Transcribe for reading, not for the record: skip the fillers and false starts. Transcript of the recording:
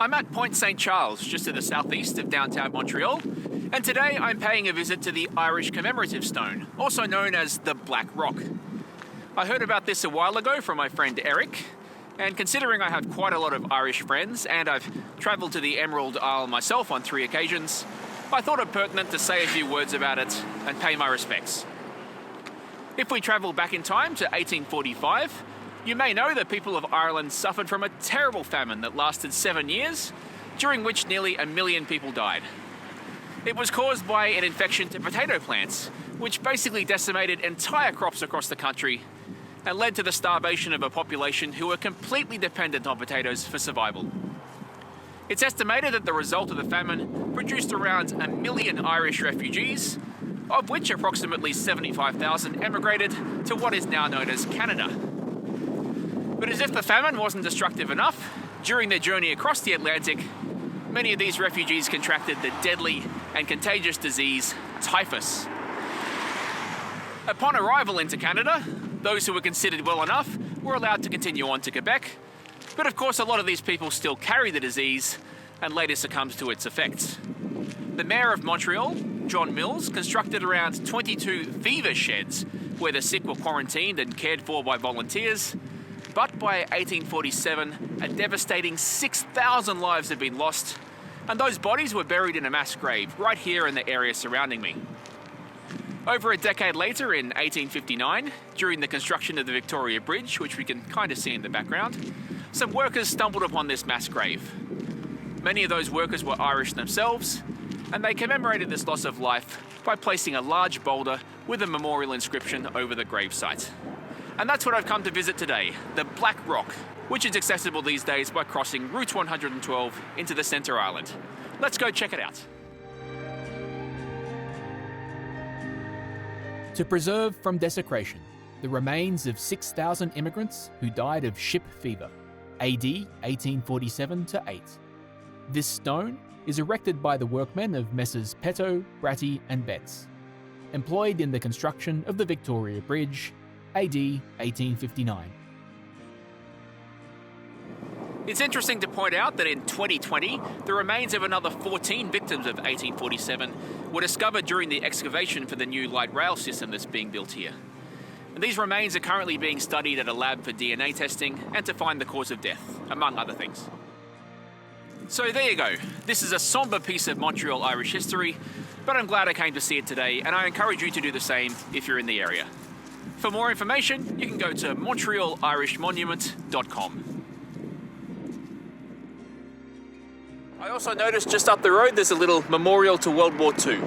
I'm at Pointe-Sainte-Charles, just to the southeast of downtown Montreal, and today I'm paying a visit to the Irish Commemorative Stone, also known as the Black Rock. I heard about this a while ago from my friend Eric, and considering I have quite a lot of Irish friends and I've travelled to the Emerald Isle myself on 3 occasions, I thought it pertinent to say a few words about it and pay my respects. If we travel back in time to 1845, you may know the people of Ireland suffered from a terrible famine that lasted 7 years, during which nearly 1 million people died. It was caused by an infection to potato plants, which basically decimated entire crops across the country and led to the starvation of a population who were completely dependent on potatoes for survival. It's estimated that the result of the famine produced around 1 million Irish refugees, of which approximately 75,000 emigrated to what is now known as Canada. But as if the famine wasn't destructive enough, during their journey across the Atlantic, many of these refugees contracted the deadly and contagious disease typhus. Upon arrival into Canada, those who were considered well enough were allowed to continue on to Quebec, but of course a lot of these people still carry the disease and later succumbed to its effects. The Mayor of Montreal, John Mills, constructed around 22 fever sheds where the sick were quarantined and cared for by volunteers. But by 1847, a devastating 6,000 lives had been lost, and those bodies were buried in a mass grave right here in the area surrounding me. Over a decade later, in 1859, during the construction of the Victoria Bridge, which we can kind of see in the background, some workers stumbled upon this mass grave. Many of those workers were Irish themselves, and they commemorated this loss of life by placing a large boulder with a memorial inscription over the gravesite. And that's what I've come to visit today, the Black Rock, which is accessible these days by crossing Route 112 into the Centre Island. Let's go check it out. To preserve from desecration the remains of 6,000 immigrants who died of ship fever, AD 1847 to 8. This stone is erected by the workmen of Messrs. Petto, Bratty and Betts, employed in the construction of the Victoria Bridge, AD 1859. It's interesting to point out that in 2020, the remains of another 14 victims of 1847 were discovered during the excavation for the new light rail system that's being built here. And these remains are currently being studied at a lab for DNA testing and to find the cause of death, among other things. So there you go. This is a somber piece of Montreal Irish history, but I'm glad I came to see it today, and I encourage you to do the same if you're in the area. For more information, you can go to montrealirishmonument.com. I also noticed just up the road there's a little memorial to World War II.